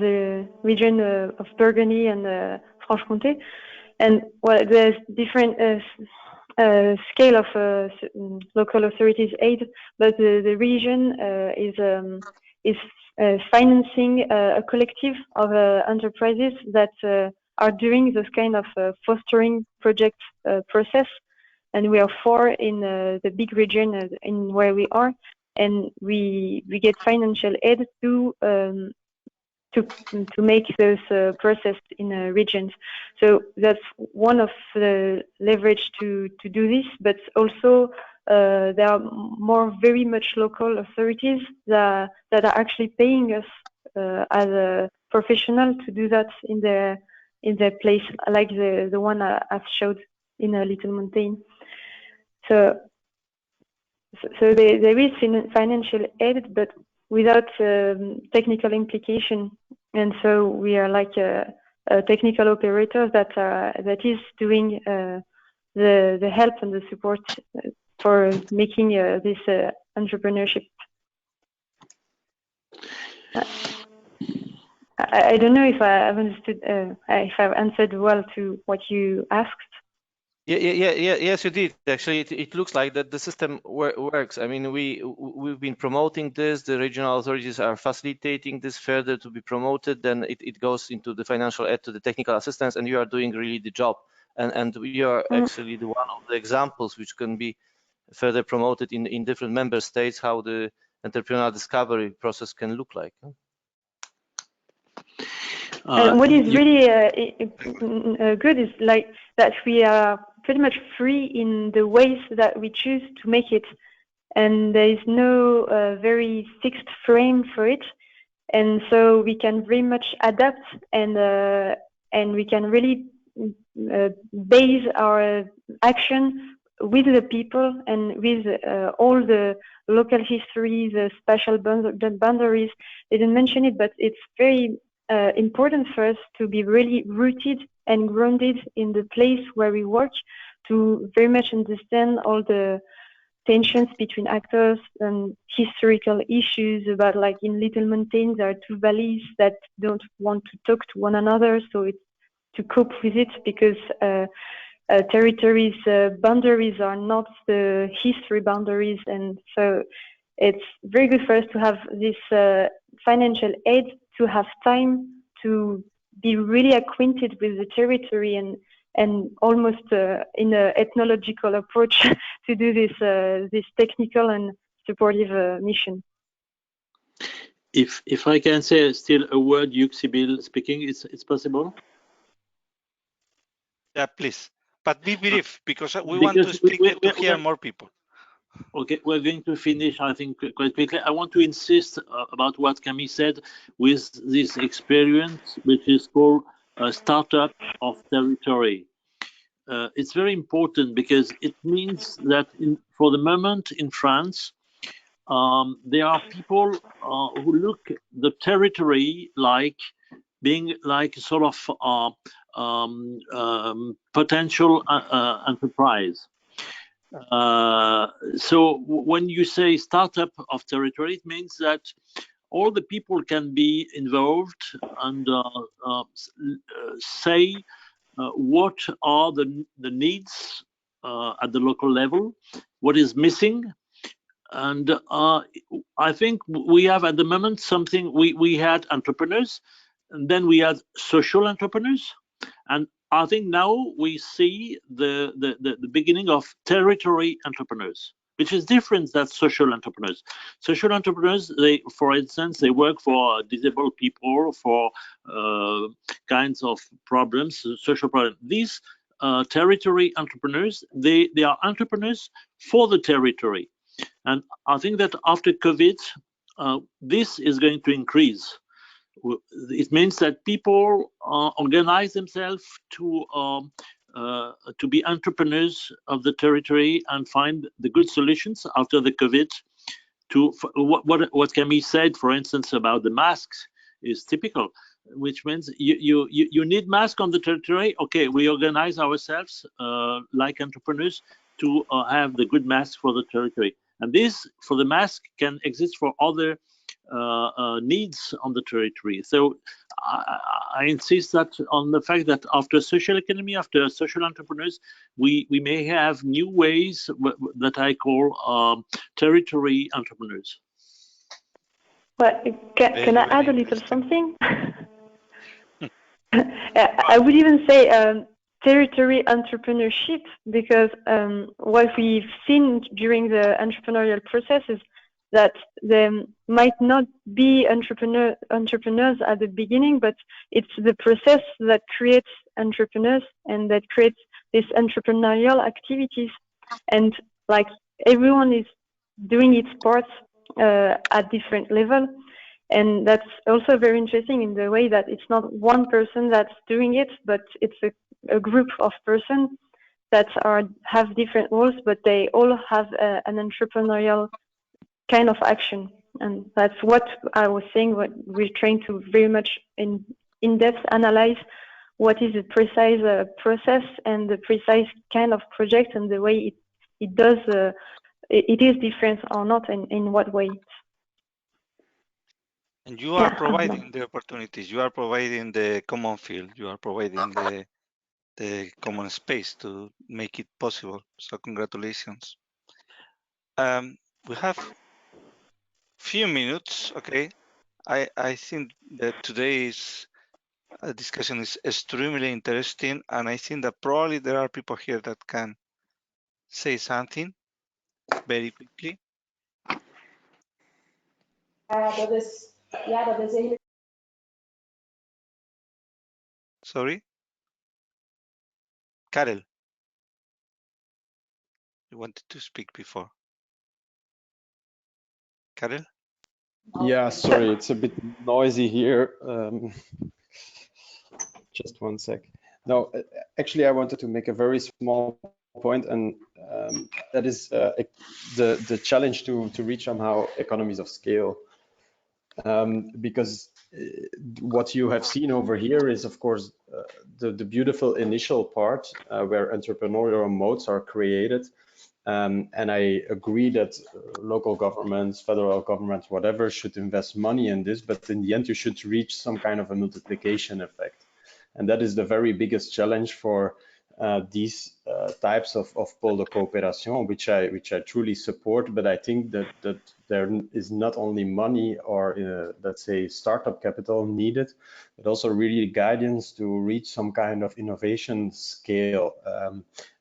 Burgundy and Franche-Comté, and well, there's different scale of local authorities aid, but the region is financing a collective of enterprises that are doing this kind of fostering project process, and we are 4 in the big region in where we are, and we get financial aid to make those process in regions. So that's one of the leverage to do this, but also there are very much local authorities that are actually paying us as a professional to do that in their place, like the one I've showed in Little Mountain. So there is financial aid, but without technical implication, and so we are like a technical operator that is doing the help and the support for making this entrepreneurship. I don't know if I've understood, if I've answered well to what you asked. Yes, you did. Actually, it looks like that the system works. I mean, we've been promoting this. The regional authorities are facilitating this further to be promoted. Then it goes into the financial aid to the technical assistance, and you are doing really the job. And we are actually the one of the examples which can be further promoted in different member states, how the entrepreneurial discovery process can look like. And what is really good is like that we are pretty much free in the ways that we choose to make it, and there is no very fixed frame for it, and so we can very much adapt, and we can really base our action with the people and with all the local histories, the spatial boundaries. They didn't mention it, but it's very important for us to be really rooted and grounded in the place where we work, to very much understand all the tensions between actors and historical issues about, like, in Little Mountains there are two valleys that don't want to talk to one another, so it's to cope with it, because territories boundaries are not the history boundaries, and so it's very good for us to have this financial aid, to have time to be really acquainted with the territory, and almost in an ethnological approach to do this technical and supportive mission. If I can say still a word, Yuxibil speaking, it's possible? Yeah, please. But be brief, because we want to speak to hear more people. Okay, we're going to finish, I think, quite quickly. I want to insist about what Camille said with this experience, which is called a startup of territory. It's very important because it means that for the moment in France, there are people who look the territory like being like sort of potential enterprise. So when you say startup of territory, it means that all the people can be involved and say what are the needs at the local level, what is missing. And I think we have at the moment something, we had entrepreneurs, and then we had social entrepreneurs, and I think now we see the beginning of territory entrepreneurs, which is different than social entrepreneurs. Social entrepreneurs, they, for instance, they work for disabled people, for kinds of problems, social problems. These territory entrepreneurs, they are entrepreneurs for the territory. And I think that after COVID, this is going to increase. It means that people organize themselves to be entrepreneurs of the territory and find the good solutions after the COVID. To what Camille said, for instance, about the masks is typical, which means you need masks on the territory. Okay, we organize ourselves like entrepreneurs to have the good masks for the territory. And this, for the mask, can exist for other needs on the territory. So I insist that on the fact that after social economy, after social entrepreneurs, we may have new ways that I call territory entrepreneurs. Well, can I add a little something? I would even say territory entrepreneurship, because what we've seen during the entrepreneurial process is that there might not be entrepreneurs at the beginning, but it's the process that creates entrepreneurs and that creates these entrepreneurial activities. And like everyone is doing its part at different level. And that's also very interesting in the way that it's not one person that's doing it, but it's a group of persons that have different roles, but they all have an entrepreneurial kind of action. And that's what I was saying, what we're trying to very much in-depth analyze what is the precise process and the precise kind of project and the way it does, it is different or not, and in what way. And you are providing the opportunities, you are providing the common field, you are providing the common space to make it possible. So congratulations. We have few minutes, okay? I think that today's discussion is extremely interesting, and I think that probably there are people here that can say something very quickly. Dat is eigenlijk Sorry? Karel, you wanted to speak before. Karel? Yeah, sorry, it's a bit noisy here. Just one sec. No, actually, I wanted to make a very small point, and that is the challenge to reach somehow economies of scale. Because what you have seen over here is, of course, the beautiful initial part where entrepreneurial modes are created. And I agree that local governments, federal governments, whatever, should invest money in this, but in the end, you should reach some kind of a multiplication effect. And that is the very biggest challenge for these types of pôle de coopération, which I truly support. But I think that there is not only money or let's say startup capital needed, but also really guidance to reach some kind of innovation scale,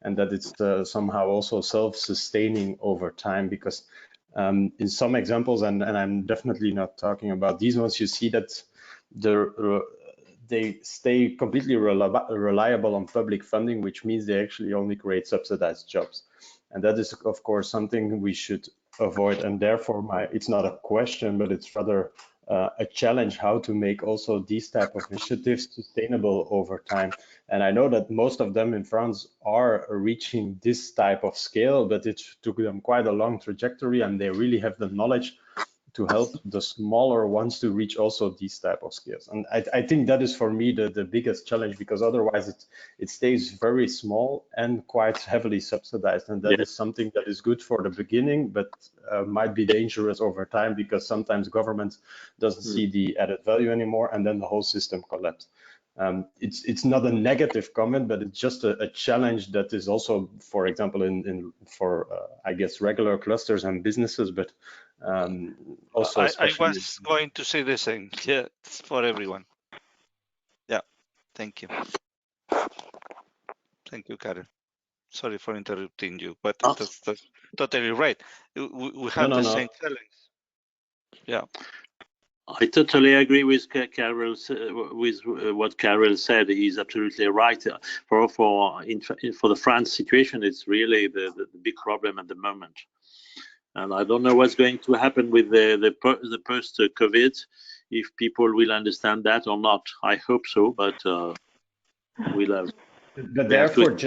and that it's somehow also self-sustaining over time. Because in some examples, and I'm definitely not talking about these ones, you see that they stay completely reliable on public funding, which means they actually only create subsidized jobs. And that is, of course, something we should avoid. And therefore, it's not a question, but it's rather a challenge how to make also these type of initiatives sustainable over time. And I know that most of them in France are reaching this type of scale, but it took them quite a long trajectory, and they really have the knowledge to help the smaller ones to reach also these type of skills. And I think that is for me the biggest challenge, because otherwise it stays very small and quite heavily subsidized. And that is something that is good for the beginning, but might be dangerous over time, because sometimes government doesn't see the added value anymore, and then the whole system collapses. It's not a negative comment, but it's just a challenge that is also, for example, for I guess regular clusters and businesses, but also I was going to say the same. Yeah, it's for everyone. Yeah, thank you. Thank you, Karel. Sorry for interrupting you, but that's totally right. We have the same challenge. Yeah. I totally agree with Karel. With what Karel said, he's absolutely right. For the France situation, it's really the big problem at the moment. And I don't know what's going to happen with the post-COVID, if people will understand that or not. I hope so, but we'll have. But therefore,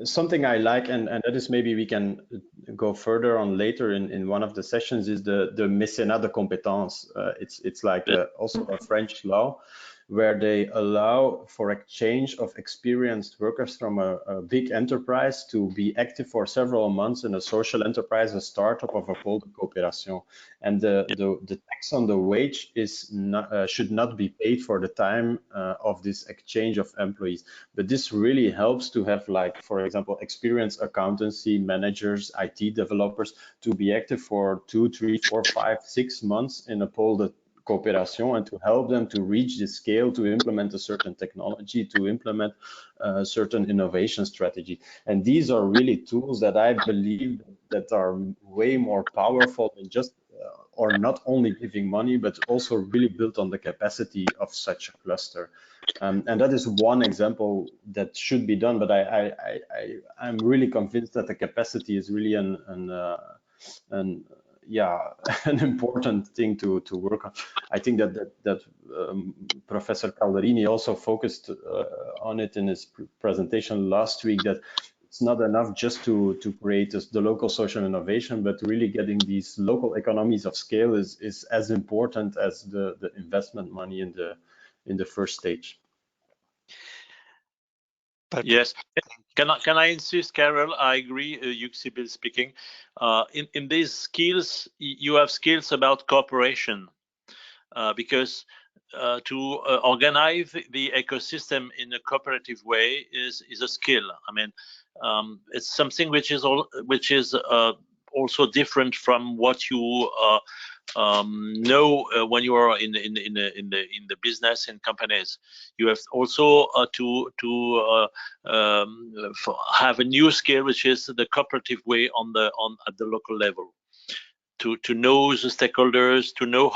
something I like, and that is maybe we can go further on later in one of the sessions, is the mécénat de compétences. It's like also a French law, where they allow for exchange of experienced workers from a big enterprise to be active for several months in a social enterprise, a startup of a pôle de coopération. And the tax on the wage is not, should not be paid for the time of this exchange of employees. But this really helps to have, like, for example, experienced accountancy managers, IT developers to be active for 2, 3, 4, 5, 6 months in a pôle de coopération, and to help them to reach the scale, to implement a certain technology, to implement a certain innovation strategy. And these are really tools that I believe that are way more powerful than just or not only giving money, but also really built on the capacity of such a cluster. And that is one example that should be done, but I'm really convinced that the capacity is really an important thing to work on. I think that Professor Calderini also focused on it in his presentation last week, that it's not enough just to create the local social innovation, but really getting these local economies of scale is as important as the investment money in the first stage. Yes. Can I insist, Carol? I agree. Yuxibil speaking. In these skills, you have skills about cooperation, because to organize the ecosystem in a cooperative way is a skill. I mean, it's something which is also different from what you know when you are in the business and companies. You have also to have a new skill, which is the cooperative way at the local level. to know the stakeholders, to know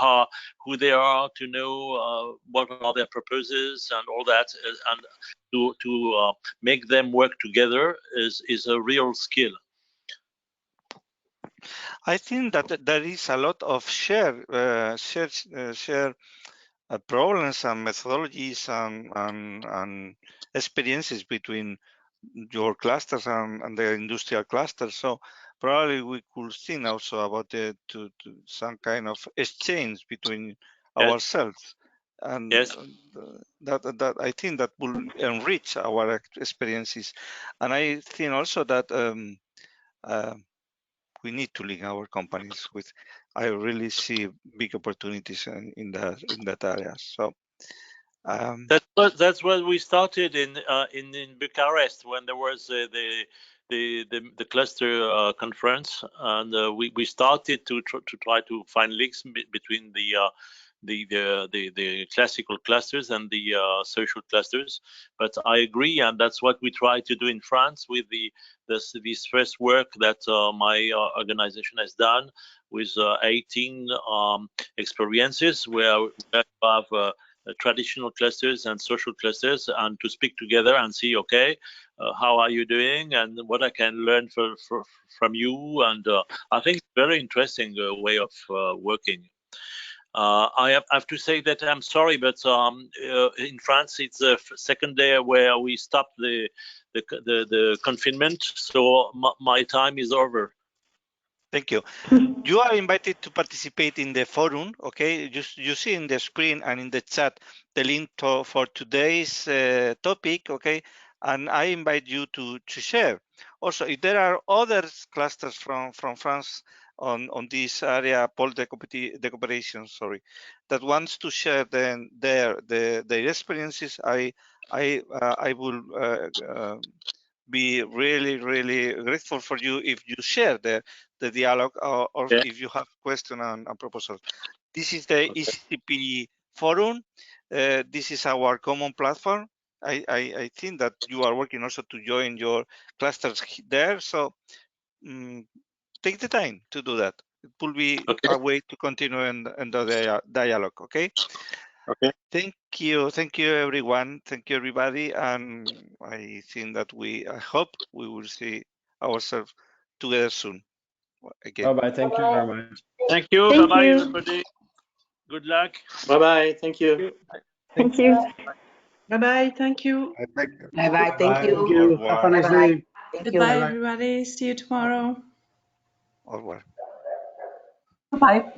who they are, to know what are their purposes and all that, and to make them work together is a real skill. I think that there is a lot of share problems and methodologies and experiences between your clusters and the industrial clusters. So probably we could think also about some kind of exchange between ourselves, and that I think that will enrich our experiences. And I think also that we need to link our companies with. I really see big opportunities in that area. So. That's what we started in Bucharest when there was the cluster conference, and we started to try to find links between the classical clusters and the social clusters. But I agree, and that's what we try to do in France with this first work that my organization has done with 18 experiences where we have traditional clusters and social clusters, and to speak together and see, okay, how are you doing and what I can learn from you. And I think it's a very interesting way of working. I have to say that I'm sorry, but in France it's the second day where we stopped the confinement, so my time is over. Thank you. You are invited to participate in the forum, okay? You see in the screen and in the chat the link for today's topic, okay? And I invite you to share. Also, if there are other clusters from France on this area, the cooperation, sorry, that wants to share their experiences, I will be really grateful for you if you share the dialogue or if you have questions and proposals. This is the ECCP Forum. This is our common platform. I think that you are working also to join your clusters there. So take the time to do that. It will be a way to continue in the dialogue. Okay. Okay. Thank you everyone. Thank you everybody, and I think that I hope we will see ourselves together soon again. Bye bye. Thank you very much. Thank you. Bye bye everybody. Good luck. Bye bye. Thank you. Thank you. Bye bye. Thank you. Bye bye. Thank you. Thank you. Have a nice day. Goodbye, everybody. See you tomorrow. Au revoir. Bye.